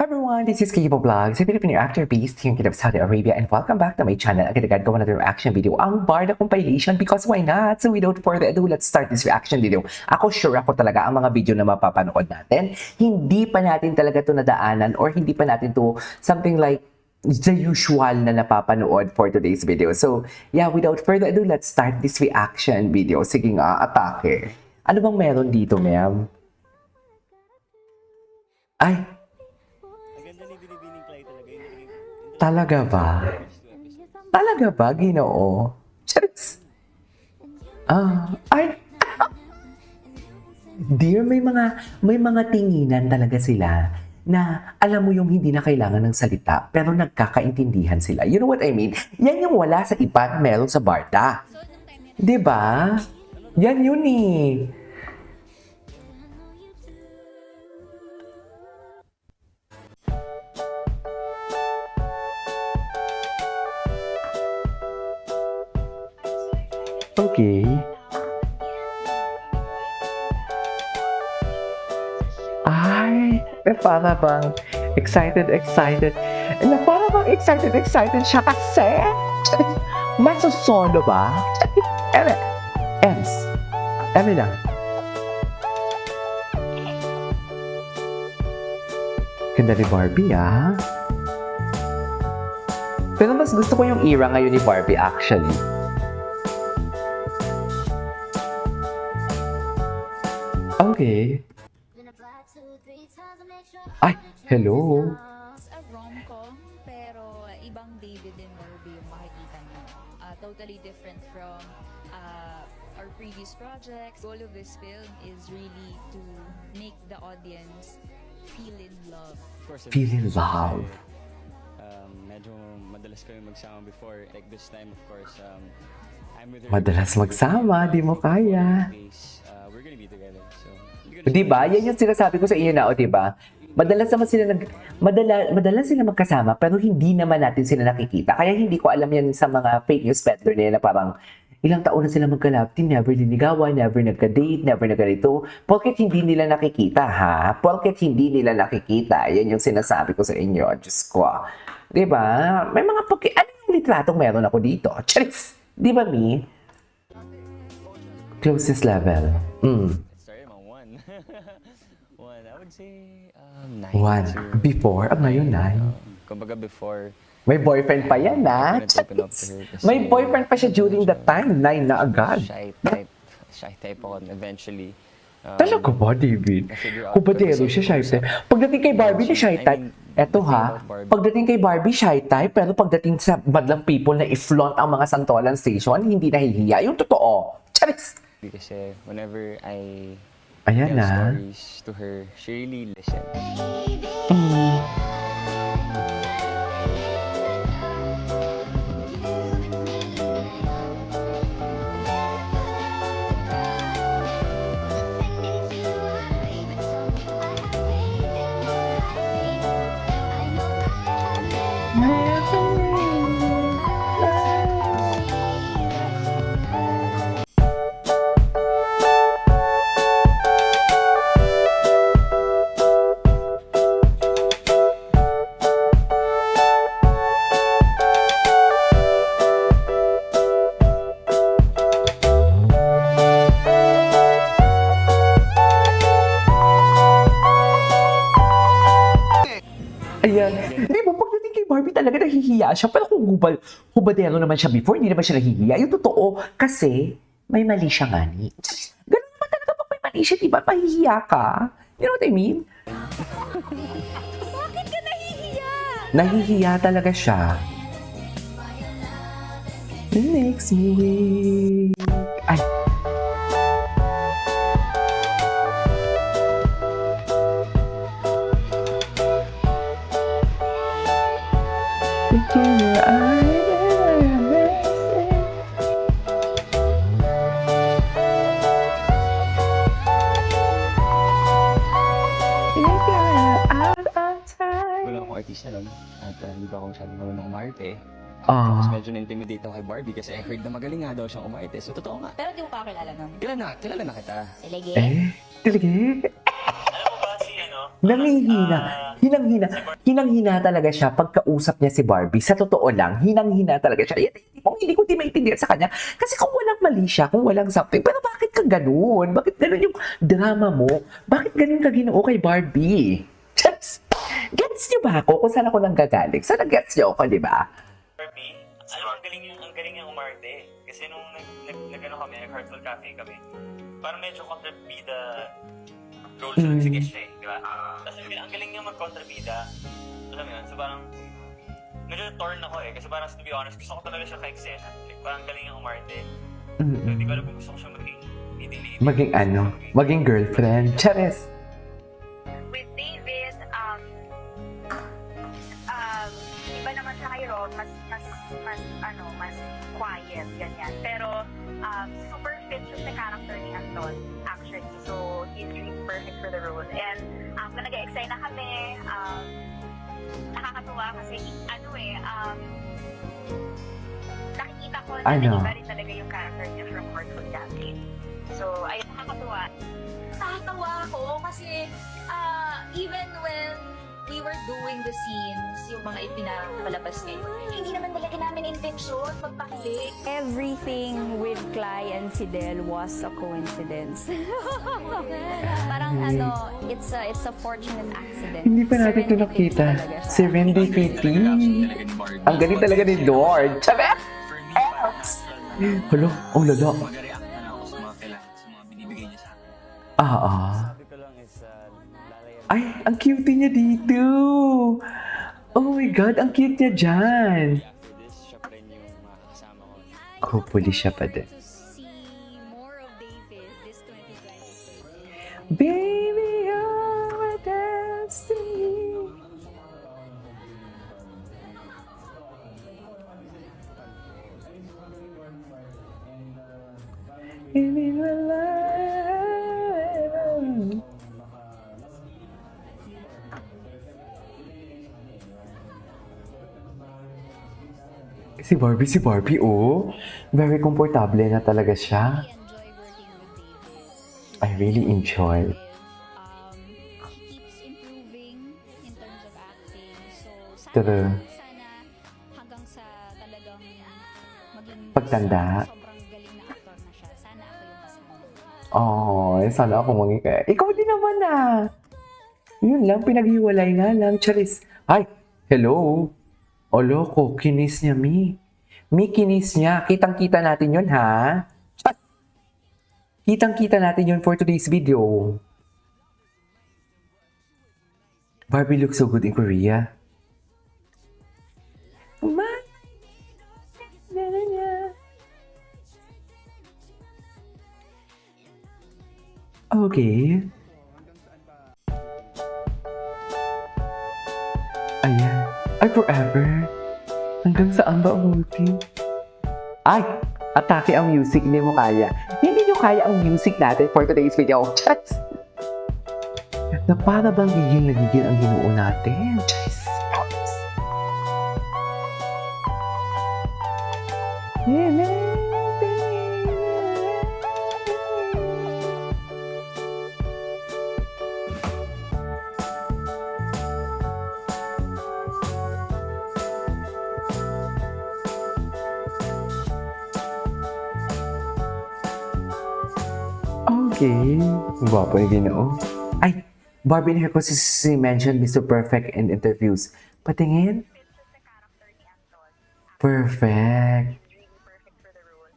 Everyone, this is Kibo Vlogs, a Filipino actor based here in Kingdom of Saudi Arabia, and welcome back to my channel. Agad-agad gawa na reaction video ang Barda compilation because why not? So without further ado, let's start this reaction video. Sure ako talaga ang mga video na mapapanood natin, hindi pa natin talaga to nadaanan or hindi pa natin to something like the usual na napapanood for today's video. So yeah, without further ado, let's start this reaction video. Sige nga, atake. Ano bang meron dito, ma'am? Ay! Talaga ba? Talaga ba, Ginoo? Charis! Ay! Dear, may mga tinginan talaga sila na alam mo yung hindi na kailangan ng salita pero nagkakaintindihan sila. You know what I mean? Yan yung wala sa iba meron sa Barda. Diba? Yan yun eh. Okay. Ay, para bang excited. Na para bang excited siya kasi. May susono ba? Ems lang. Ganda ni Barbie, ah. Pero mas gusto ko yung era ngayon ni Barbie, actually. Okay. Ay, hello. A rom-com, pero ibang David and Barbie yung makikita niyo. Totally different from our previous projects. The goal of this film is really to make the audience feel in love. Feel in love. Medyo madalas kami magsama before. Like this time, of course, I'm with her. Madalas magsama, di mo kaya. We're gonna be together. So, Diba? Yan yung sinasabi ko sa iyo na, o diba? Madalas sila magkasama pero hindi naman natin sila nakikita. Kaya hindi ko alam yan sa mga fake news peddler nila na parang ilang taon na sila magka-love team, never linigawan, never nagka-date, never nagka-dito. Porket hindi nila nakikita, ha? Porket hindi nila nakikita. Yan yung sinasabi ko sa inyo. Diyos ko. Diba? May mga ano yung litratong meron ako dito? Charis! Diba, Mi? Closest level. sorry, mga one. One, I would say, 9. One. Before? Ngayon, 9. Kumbaga before, May boyfriend pa yan, ha? I couldn't open up to her kasi May boyfriend pa siya during that time. 9 na agad. shy type ako eventually. Talaga ba, David? Kubadero siya, shy type. Pagdating kay Barbie, na shy type. Eto ha, pagdating kay Barbie, shy type. Pero pagdating sa madlang people na i-flaunt ang mga Santolan Station, hindi nahihiya. Yung totoo. Charis! Kasi whenever I Ayan tell na. stories to her, she really listens. Ayan. Di ba, pagdating kay Barbie talaga nahihiya siya. Pero kung hubadero naman siya before, hindi naman siya nahihiya. Yung totoo, kasi may mali siya nga ni. Ganun naman talaga pag may mali siya, di ba? Mahihiya ka. You know what I mean? Bakit ka nahihiya? Nahihiya talaga siya. Next week. Ay. Wala akong artista nun. At hindi pa ako masyadong marunong umarte. Ah. Tapos medyo na-intimidate ako kay Barbie kasi I heard na magaling nga daw siyang umarte. So totoo nga. Pero di mo pa kakilala nun. Kilala na kita. Sige. Talaga? Nangihina. Hinang-hina talaga siya pagkausap niya si Barbie. Sa totoo lang, hinang-hina talaga siya. Hindi ko maintindihan sa kanya. Kasi kung walang mali siya, kung walang something, pero bakit ka ganun? Bakit ganun yung drama mo? Bakit ganun ka ginoo kay Barbie? Just, gets niyo ba ako kung saan ako nanggagaling? Sana gets niyo ako, di ba? Barbie, alam mo, ang galing yung umarte. Kasi nung nag-ano kami, nag-Heartful Cafe kami, parang medyo kontrabida role siya si Kesha eh, di ba? Tapos ang galing niya mag-kontrabida. Alam mo yun, so parang medyo torn ako eh. Kasi parang to be honest, gusto ko talaga siya ka-eksena. Like, parang galing yung umarte. Pero di ko alam kung gusto ko siya maging leading. Maging ano? Maging girlfriend. Charis! With David, iba naman siya kay Ron, mas quiet, ganyan. Pero, super fit siya sa character ni Anton, actually. So, he's really perfect for the role. And, nag-excite na kami, nakakatuwa kasi, nakikita ko na iba rin talaga yung character niya from Heartful Cafe. So, ayun, nakakatuwa. Nakakatawa ako kasi even when we were doing the scenes, yung mga ipinapalabas ngayon, hindi naman talaga namin intensyon magpakilig. Everything with Cly and Fidel was a coincidence. Parang it's a fortunate accident. Hindi pa natin ito nakita. Serendipity. Ang galing talaga ni Lord. Charis! Hello? Ang lala. Mag-react na lang ako sa mga kailangan, sa mga binibigay niya sa akin. Sabi ko lang is, lalayan. Ay, ang cute niya dito. Oh my God, ang cute niya dyan. After this, siya pa rin yung makakasama ko. Hopefully siya pa din. To see more of David this 2023. Baby, you're my destiny. In my life. Si Barbie, oh. Very komportable na talaga siya. I enjoy working with David. I really enjoy. He keeps improving in terms of acting. So, True. sana hanggang sa talagang maging Pagtanda. sobrang galing na actor na siya. Sana ako yung kasama. Oh, sana ako maging kaya. Ikaw din naman ah. Yun lang, pinaghiwalay nga lang. Charis. Ay, hello. O loko, kinis niya, Mi. Mi, kinis niya. Kitang-kita natin yun, ha? Chat. Kitang-kita natin yun for today's video. Barbie looks so good in Korea. Okay. Ayan. Ay, forever. Hanggang saan ba umuti? Ay! Atake ang music. Hindi mo kaya. Hindi nyo kaya ang music natin for today's video. Chats! Na para bang gigil na gigil ang Ginoo natin. Chats! Okay. Gwapo yung Ginoo. Ay! Barbie and her si mentioned Mr. Perfect in interviews. Patingin? Fit siya sa character ni Anton. Perfect. He's really perfect for the role.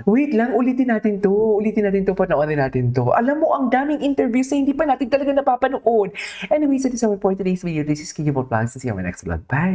Wait lang, ulitin natin to. Panoorin natin to. Alam mo, ang daming interviews na hindi pa natin talaga napapanood. Anyway, so this is our for today's video. This is Kiki Vlogs. See you on my next vlog. Bye!